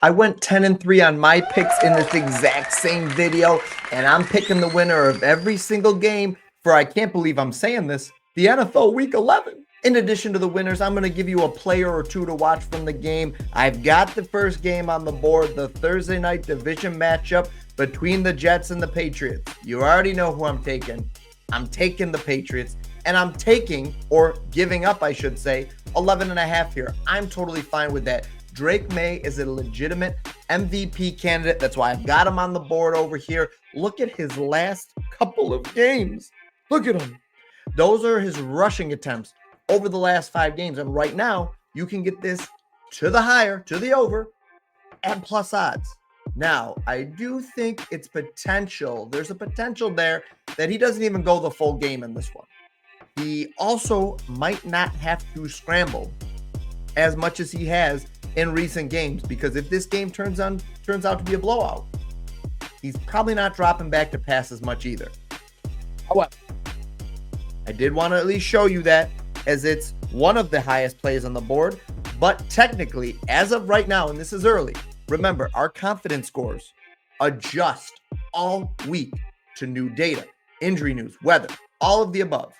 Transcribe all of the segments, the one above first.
I went 10-3 on my picks in this exact same video, and I'm picking the winner of every single game for, I can't believe I'm saying this, the NFL Week 11. In addition to the winners, I'm going to give you a player or two to watch from the game. I've got the first game on the board, the Thursday night division matchup between the Jets and the Patriots. You already know who I'm taking. I'm taking the Patriots, and I'm taking, or giving up, I should say, 11.5 here. I'm totally fine with that. Drake May is a legitimate MVP candidate. That's why I've got him on the board over here. Look at his last couple of games. Look at him. Those are his rushing attempts over the last 5 games. And right now, you can get this to the higher, to the over, at plus odds. Now, I do think it's potential. There's a potential there that he doesn't even go the full game in this one. He also might not have to scramble as much as he has in recent games, because if this game turns out to be a blowout, he's probably not dropping back to pass as much either. However, I did want to at least show you that, as it's one of the highest plays on the board, but technically, as of right now, and this is early, remember, our confidence scores adjust all week to new data, injury news, weather, all of the above.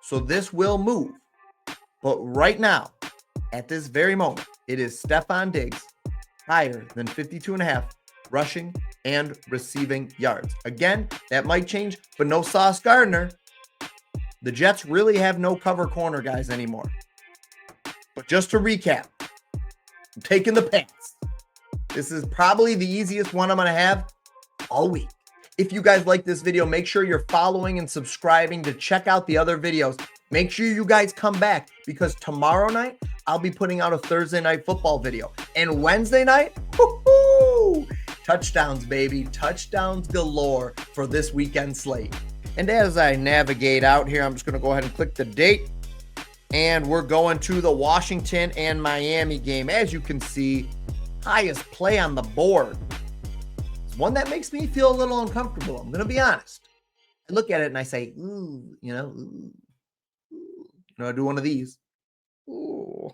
So this will move. But right now, at this very moment, it is Stephon Diggs higher than 52.5 rushing and receiving yards. Again, that might change, but no Sauce Gardner. The Jets really have no cover corner guys anymore. But just to recap, I'm taking the Pats. This is probably the easiest one I'm going to have all week. If you guys like this video, make sure you're following and subscribing to check out the other videos. Make sure you guys come back, because tomorrow night, I'll be putting out a Thursday night football video. And Wednesday night, woo-hoo, touchdowns, baby. Touchdowns galore for this weekend slate. And as I navigate out here, I'm just going to go ahead and click the date. And we're going to the Washington and Miami game. As you can see, highest play on the board. It's one that makes me feel a little uncomfortable. I'm going to be honest. I look at it and I say, ooh, ooh. I do one of these. Ooh.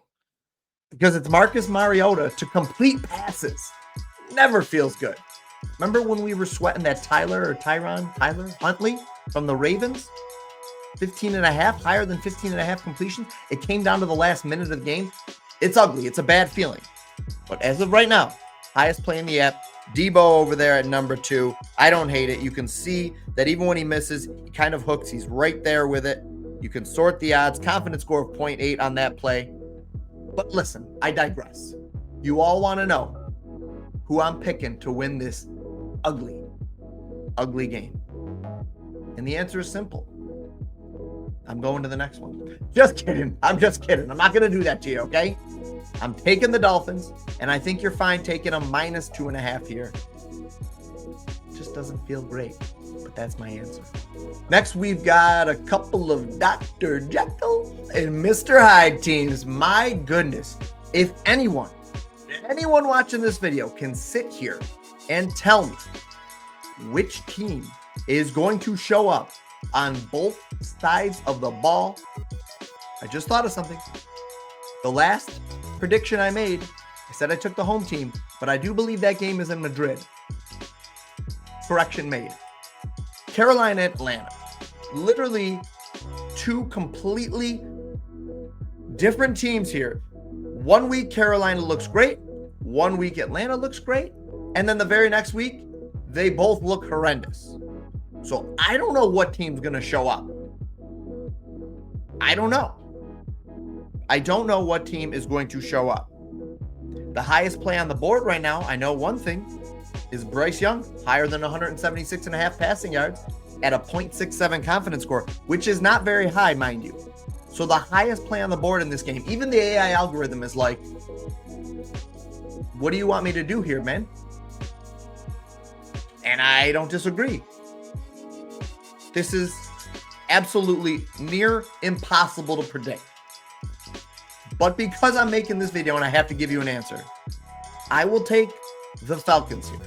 Because it's Marcus Mariota to complete passes. Never feels good. Remember when we were sweating that Tyler Huntley from the Ravens? 15.5, higher than 15.5 completions. It came down to the last minute of the game. It's ugly. It's a bad feeling. But as of right now, highest play in the app, Debo over there at number 2. I don't hate it. You can see that even when he misses, he kind of hooks. He's right there with it. You can sort the odds. Confidence score of 0.8 on that play. But listen, I digress. You all want to know who I'm picking to win this ugly game. And the answer is simple. I'm going to the next one. Just kidding. I'm just kidding. I'm not going to do that to you, okay? I'm taking the Dolphins, and I think you're fine taking a minus 2.5 here. Just doesn't feel great, but that's my answer. Next, we've got a couple of Dr. Jekyll and Mr. Hyde teams. My goodness. If anyone watching this video can sit here and tell me which team is going to show up on both sides of the ball, I just thought of something. The last prediction I made, I said I took the home team, but I do believe that game is in Madrid. Correction made. Carolina, Atlanta. Literally 2 completely different teams here. One week, Carolina looks great. One week, Atlanta looks great. And then the very next week, they both look horrendous. So I don't know what team's going to show up. I don't know. I don't know what team is going to show up. The highest play on the board right now, I know one thing, is Bryce Young, higher than 176.5 passing yards at a 0.67 confidence score, which is not very high, mind you. So the highest play on the board in this game, even the AI algorithm is like, what do you want me to do here, man? And I don't disagree. This is absolutely near impossible to predict. But because I'm making this video and I have to give you an answer, I will take the Falcons here.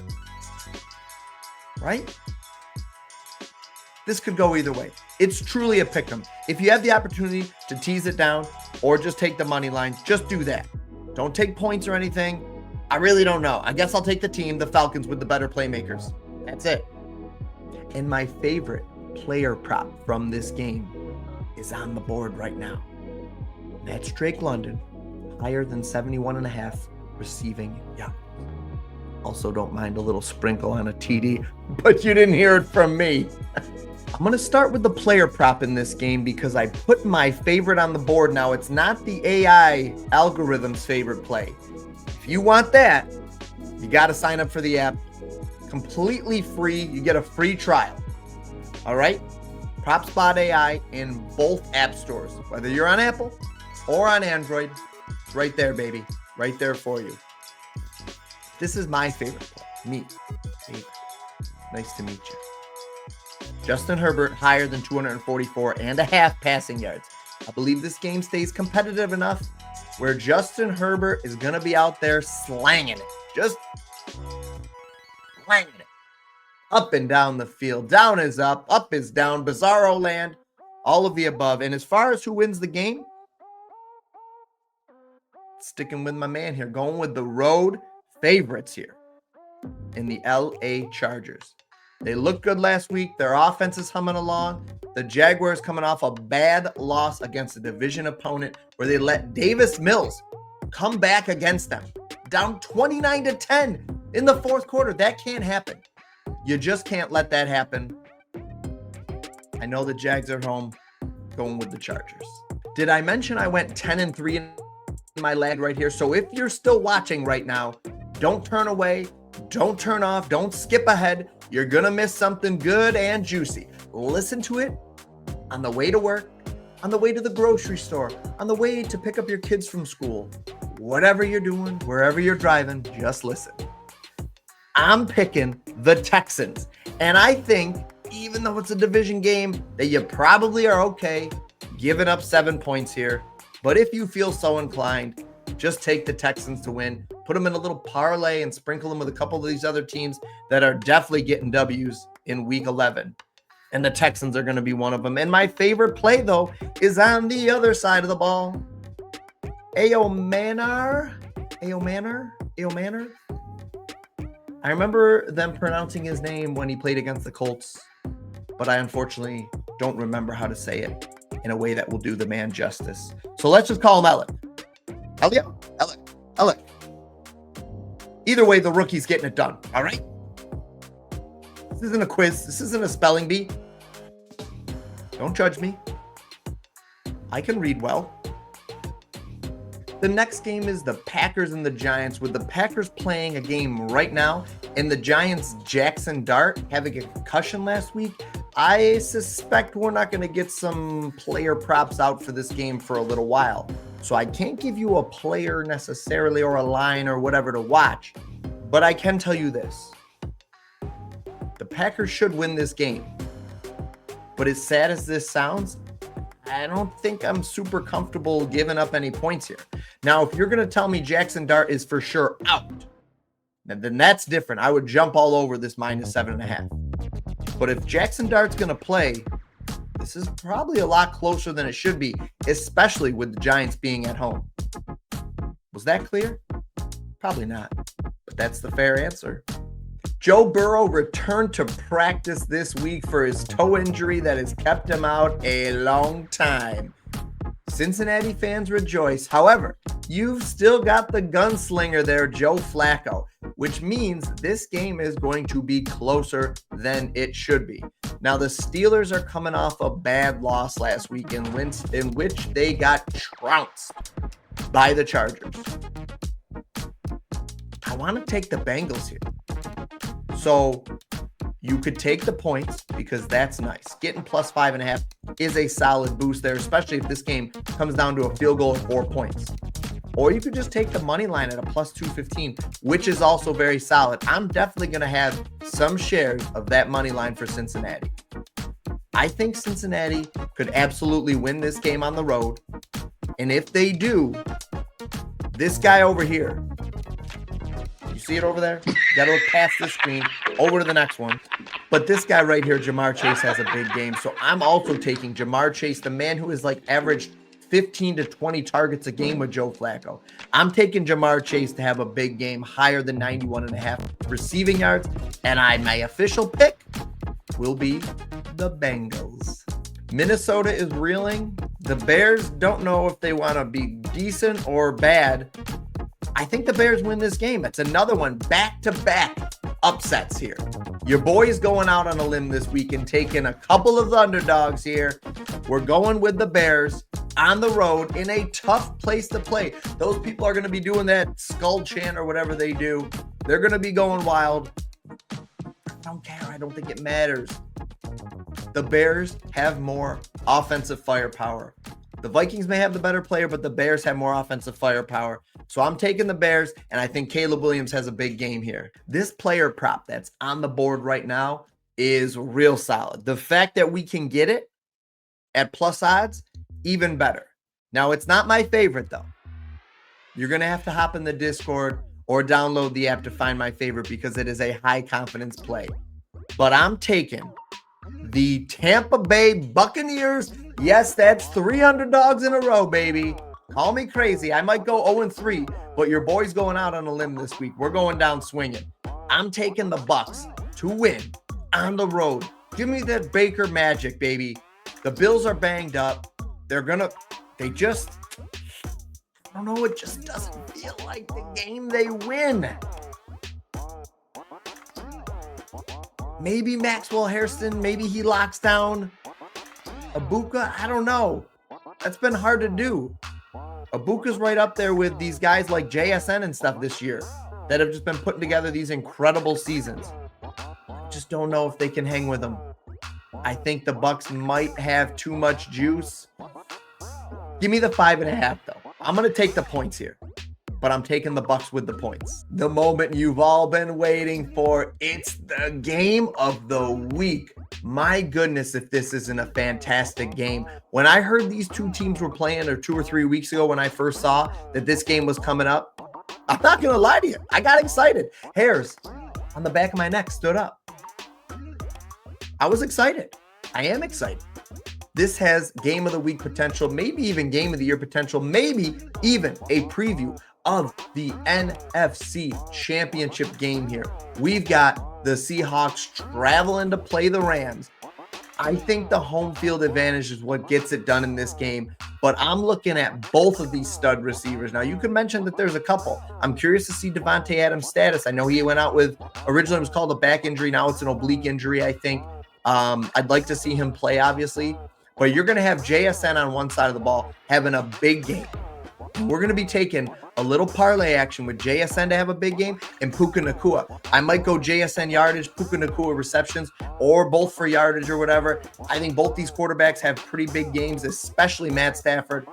Right? This could go either way. It's truly a pick'em. If you have the opportunity to tease it down or just take the money line, just do that. Don't take points or anything. I really don't know. I guess I'll take the team, the Falcons, with the better playmakers. That's it. And my favorite player prop from this game is on the board right now. That's Drake London, higher than 71.5 receiving yards. Also, don't mind a little sprinkle on a TD, but you didn't hear it from me. I'm going to start with the player prop in this game because I put my favorite on the board. Now, it's not the AI algorithm's favorite play. If you want that, you got to sign up for the app. Completely free. You get a free trial. All right? PropsBot.AI in both app stores. Whether you're on Apple or on Android, it's right there, baby. Right there for you. This is my favorite play. Me. Nice to meet you. Justin Herbert higher than 244.5 passing yards. I believe this game stays competitive enough where Justin Herbert is going to be out there slanging it. Just slanging it. Up and down the field. Down is up is down. Bizarro land. All of the above. And as far as who wins the game, sticking with my man here. Going with the road favorites here in the LA Chargers. They looked good last week. Their offense is humming along. The Jaguars coming off a bad loss against a division opponent where they let Davis Mills come back against them. Down 29-10 in the fourth quarter. That can't happen. You just can't let that happen. I know the Jags are home. Going with the Chargers. Did I mention I went 10-3 in my lag right here? So if you're still watching right now, don't turn away. Don't turn off. Don't skip ahead. You're going to miss something good and juicy. Listen to it on the way to work, on the way to the grocery store, on the way to pick up your kids from school. Whatever you're doing, wherever you're driving, just listen. I'm picking the Texans. And I think, even though it's a division game, that you probably are okay giving up 7 points here. But if you feel so inclined, just take the Texans to win. Put them in a little parlay and sprinkle them with a couple of these other teams that are definitely getting W's in week 11. And the Texans are going to be one of them. And my favorite play, though, is on the other side of the ball. Ayo Manor. I remember them pronouncing his name when he played against the Colts, but I unfortunately don't remember how to say it in a way that will do the man justice. So let's just call him Elliot. Elliot. Either way, the rookie's getting it done. All right? This isn't a quiz. This isn't a spelling bee. Don't judge me. I can read well. The next game is the Packers and the Giants, with the Packers playing a game right now and the Giants' Jackson Dart having a concussion last week. I suspect we're not going to get some player props out for this game for a little while. So I can't give you a player necessarily or a line or whatever to watch, but I can tell you this. The Packers should win this game. But as sad as this sounds, I don't think I'm super comfortable giving up any points here. Now, if you're going to tell me Jackson Dart is for sure out, then that's different. I would jump all over this minus 7.5. But if Jackson Dart's going to play, this is probably a lot closer than it should be, especially with the Giants being at home. Was that clear? Probably not, but that's the fair answer. Joe Burrow returned to practice this week for his toe injury that has kept him out a long time. Cincinnati fans rejoice. However, you've still got the gunslinger there, Joe Flacco, which means this game is going to be closer than it should be. Now, the Steelers are coming off a bad loss last week in which they got trounced by the Chargers. I want to take the Bengals here. So you could take the points because that's nice. Getting plus 5.5 is a solid boost there, especially if this game comes down to a field goal of 4 points. Or you could just take the money line at a plus 215, which is also very solid. I'm definitely going to have some shares of that money line for Cincinnati. I think Cincinnati could absolutely win this game on the road. And if they do, this guy over here, you see it over there? You got to look past this screen over to the next one. But this guy right here, Jamar Chase, has a big game. So I'm also taking Jamar Chase, the man who has like averaged 15 to 20 targets a game with Joe Flacco. I'm taking Jamar Chase to have a big game, higher than 91.5 receiving yards. And my official pick will be the Bengals. Minnesota is reeling. The Bears don't know if they want to be decent or bad. I think the Bears win this game. It's another one, back-to-back upsets here. Your boy's going out on a limb this week and taking a couple of underdogs here. We're going with the Bears on the road in a tough place to play. Those people are going to be doing that skull chant or whatever they do. They're going to be going wild. I don't care. I don't think it matters. The Bears have more offensive firepower. The Vikings may have the better player, but the Bears have more offensive firepower. So I'm taking the Bears, and I think Caleb Williams has a big game here. This player prop that's on the board right now is real solid. The fact that we can get it at plus odds, even better. Now, it's not my favorite, though. You're going to have to hop in the Discord or download the app to find my favorite because it is a high confidence play. But I'm taking the Tampa Bay Buccaneers. Yes, that's 3 underdogs in a row, baby. Call me crazy. I might go 0-3, but your boy's going out on a limb this week. We're going down swinging. I'm taking the Bucs to win on the road. Give me that Baker magic, baby. The Bills are banged up. I don't know, it just doesn't feel like the game they win. Maybe Maxwell Hairston, maybe he locks down Abuka. I don't know. That's been hard to do. Abuka's right up there with these guys like JSN and stuff this year that have just been putting together these incredible seasons. I just don't know if they can hang with them. I think the Bucs might have too much juice. Give me the 5.5 though. I'm going to take the points here, but I'm taking the Bucs with the points. The moment you've all been waiting for. It's the game of the week. My goodness, if this isn't a fantastic game. When I heard these two teams were playing, or 2 or 3 weeks ago when I first saw that this game was coming up, I'm not going to lie to you. I got excited. Hairs on the back of my neck stood up. I was excited. I am excited. This has game of the week potential, maybe even game of the year potential, maybe even a preview of the NFC Championship game here. We've got the Seahawks traveling to play the Rams. I think the home field advantage is what gets it done in this game, but I'm looking at both of these stud receivers. Now, you could mention that there's a couple. I'm curious to see Devontae Adams' status. I know he went out with, originally it was called a back injury. Now it's an oblique injury, I think. I'd like to see him play, obviously, but you're going to have JSN on one side of the ball having a big game. We're going to be taking a little parlay action with JSN to have a big game and Puka Nacua. I might go JSN yardage, Puka Nacua receptions, or both for yardage or whatever. I think both these quarterbacks have pretty big games, especially Matt Stafford.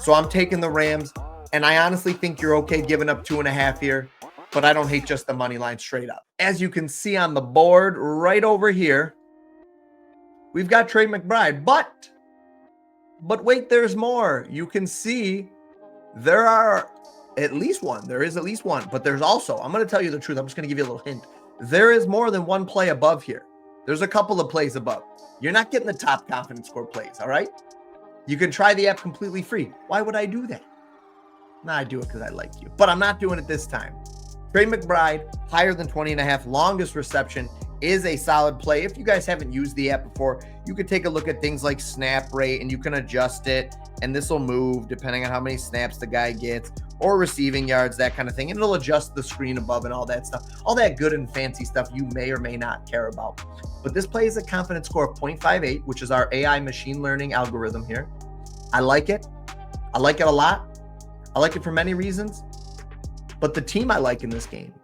So I'm taking the Rams, and I honestly think you're okay giving up 2.5 here, but I don't hate just the money line straight up. As you can see on the board right over here, we've got Trey McBride, but wait, there's more. You can see there are at least one. There is at least one, but there's also, I'm going to tell you the truth. I'm just going to give you a little hint. There is more than one play above here. There's a couple of plays above. You're not getting the top confidence score plays, all right? You can try the app completely free. Why would I do that? Nah, I do it because I like you, but I'm not doing it this time. Trey McBride, higher than 20.5, longest reception, is a solid play. If you guys haven't used the app before, you could take a look at things like snap rate and you can adjust it, and this will move depending on how many snaps the guy gets, or receiving yards, that kind of thing. And it'll adjust the screen above and all that stuff, all that good and fancy stuff you may or may not care about. But this play is a confidence score of 0.58, which is our AI machine learning algorithm here. I like it. I like it a lot. I like it for many reasons. But the team I like in this game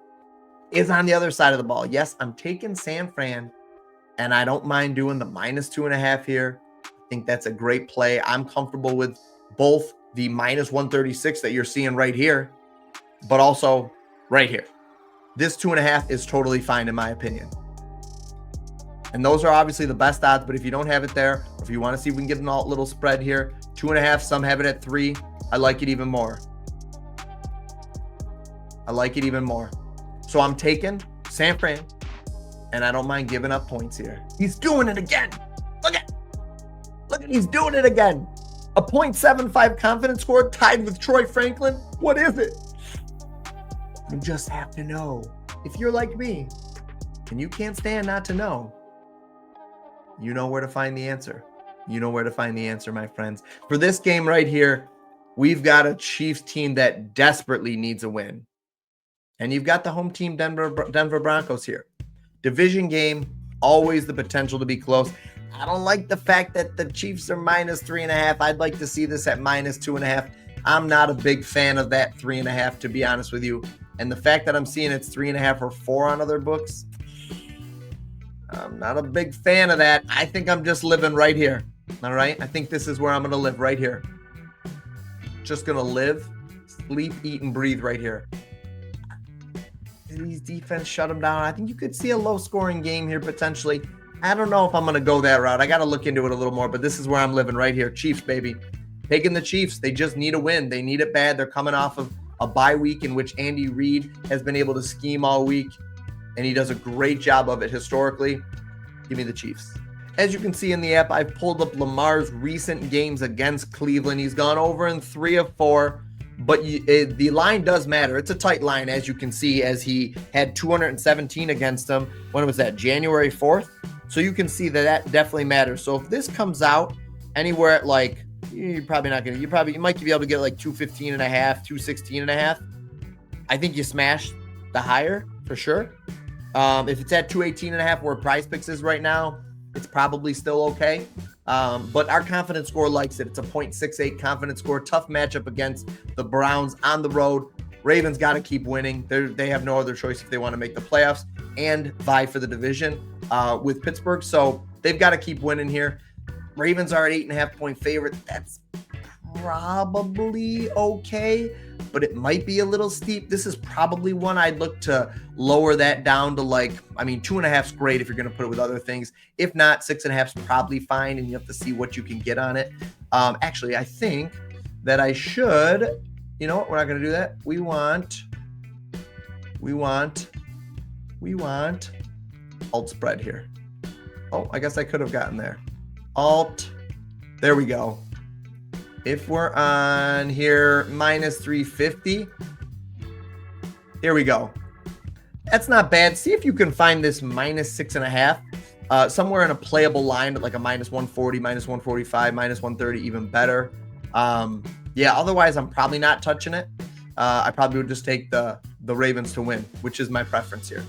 is on the other side of the ball. Yes, I'm taking San Fran, and I don't mind doing the -2.5 here. I think that's a great play. I'm comfortable with both the -136 that you're seeing right here, but also right here. This 2.5 is totally fine in my opinion. And those are obviously the best odds, but if you don't have it there, or if you want to see if we can get a little spread here, 2.5, some have it at 3. I like it even more. I like it even more. So I'm taking San Fran, and I don't mind giving up points here. He's doing it again. Look at, he's doing it again. A 0.75 confidence score tied with Troy Franklin? What is it? You just have to know. If you're like me, and you can't stand not to know, you know where to find the answer. You know where to find the answer, my friends. For this game right here, we've got a Chiefs team that desperately needs a win. And you've got the home team, Denver Broncos here. Division game, always the potential to be close. I don't like the fact that the Chiefs are -3.5. I'd like to see this at -2.5. I'm not a big fan of that 3.5, to be honest with you. And the fact that I'm seeing it's 3.5 or 4 on other books, I'm not a big fan of that. I think I'm just living right here. All right? I think this is where I'm going to live, right here. Just going to live, sleep, eat, and breathe right here. These defense shut them down. I think you could see a low-scoring game here potentially. I don't know if I'm going to go that route. I got to look into it a little more, but this is where I'm living right here. Chiefs, baby. Taking the Chiefs. They just need a win. They need it bad. They're coming off of a bye week in which Andy Reid has been able to scheme all week, and he does a great job of it historically. Give me the Chiefs. As you can see in the app, I've pulled up Lamar's recent games against Cleveland. He's gone over in 3 of 4. But the line does matter. It's a tight line, as you can see, as he had 217 against them. When was that? January 4th? So you can see that that definitely matters. So if this comes out anywhere at like, you're probably not going to, you might be able to get like 215.5, 216.5. I think you smash the higher for sure. If it's at 218.5 where Prize Picks is right now, it's probably still okay. But our confidence score likes it. It's a 0.68 confidence score. Tough matchup against the Browns on the road. Ravens got to keep winning. They have no other choice if they want to make the playoffs and vie for the division with Pittsburgh. So they've got to keep winning here. Ravens are an 8.5-point favorite. That's probably okay, but it might be a little steep. This is probably one I'd look to lower that down to 2.5 is great if you're going to put it with other things. If not, 6.5 is probably fine, and you have to see what you can get on it. Actually, I think that I should, you know what? We're not going to do that. We want alt spread here. Oh, I guess I could have gotten there. Alt. There we go. If we're on here, -350. Here we go. That's not bad. See if you can find this -6.5 somewhere in a playable line at like a -140, -145, -130, even better. Yeah, otherwise I'm probably not touching it. I probably would just take the Ravens to win, which is my preference here.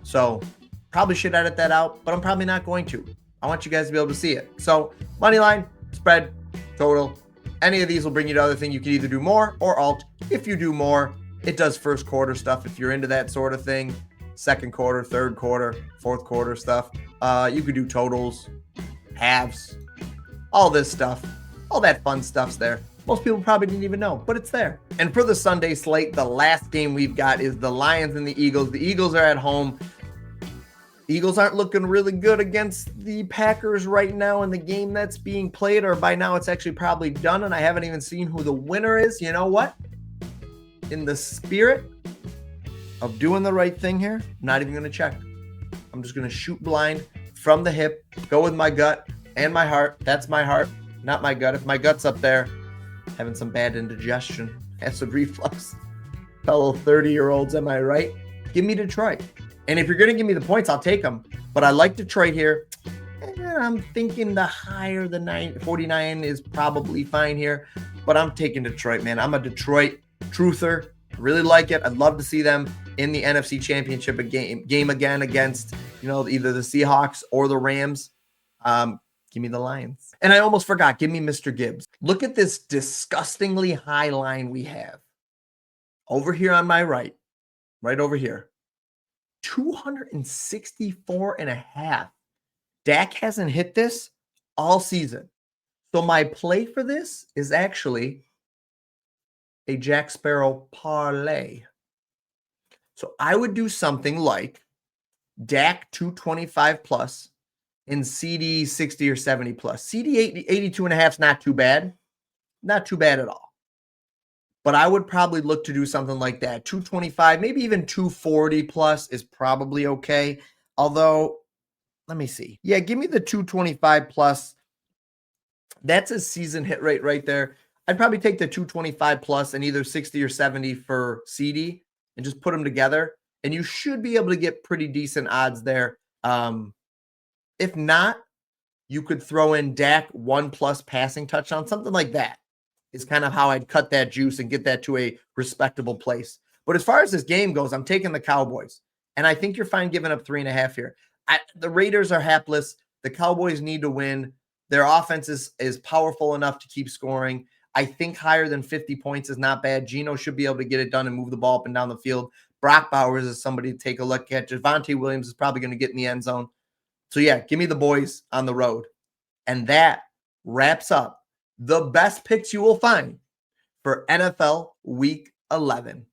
So probably should edit that out, but I'm probably not going to. I want you guys to be able to see it. So money line, spread, total. Any of these will bring you to other thing. You can either do more or alt. If you do more, it does first quarter stuff. If you're into that sort of thing, second quarter, third quarter, fourth quarter stuff. You could do totals, halves, all this stuff. All that fun stuff's there. Most people probably didn't even know, but it's there. And for the Sunday slate, the last game we've got is the Lions and the Eagles. The Eagles are at home. Eagles aren't looking really good against the Packers right now in the game that's being played, or by now it's actually probably done, and I haven't even seen who the winner is. You know what? In the spirit of doing the right thing here, I'm not even going to check. I'm just going to shoot blind from the hip, go with my gut and my heart. That's my heart, not my gut. If my gut's up there, having some bad indigestion, acid reflux, fellow 30-year-olds, am I right? Give me Detroit. And if you're going to give me the points, I'll take them. But I like Detroit here. I'm thinking the higher, the 49 is probably fine here. But I'm taking Detroit, man. I'm a Detroit truther. Really like it. I'd love to see them in the NFC Championship game again against, either the Seahawks or the Rams. Give me the Lions. And I almost forgot. Give me Mr. Gibbs. Look at this disgustingly high line we have. Over here on my right over here. 264.5. Dak hasn't hit this all season. So my play for this is actually a Jack Sparrow parlay. So I would do something like Dak 225 plus and CD 60 or 70 plus. CD 82.5 is not too bad. Not too bad at all. But I would probably look to do something like that. 225, maybe even 240 plus is probably okay. Although, let me see. Yeah, give me the 225 plus. That's a season hit rate right there. I'd probably take the 225 plus and either 60 or 70 for CD and just put them together. And you should be able to get pretty decent odds there. If not, you could throw in Dak 1+ passing touchdown, something like that is kind of how I'd cut that juice and get that to a respectable place. But as far as this game goes, I'm taking the Cowboys. And I think you're fine giving up 3.5 here. The Raiders are hapless. The Cowboys need to win. Their offense is powerful enough to keep scoring. I think higher than 50 points is not bad. Geno should be able to get it done and move the ball up and down the field. Brock Bowers is somebody to take a look at. Javonte Williams is probably going to get in the end zone. So, yeah, give me the boys on the road. And that wraps up the best picks you will find for NFL Week 11.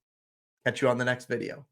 Catch you on the next video.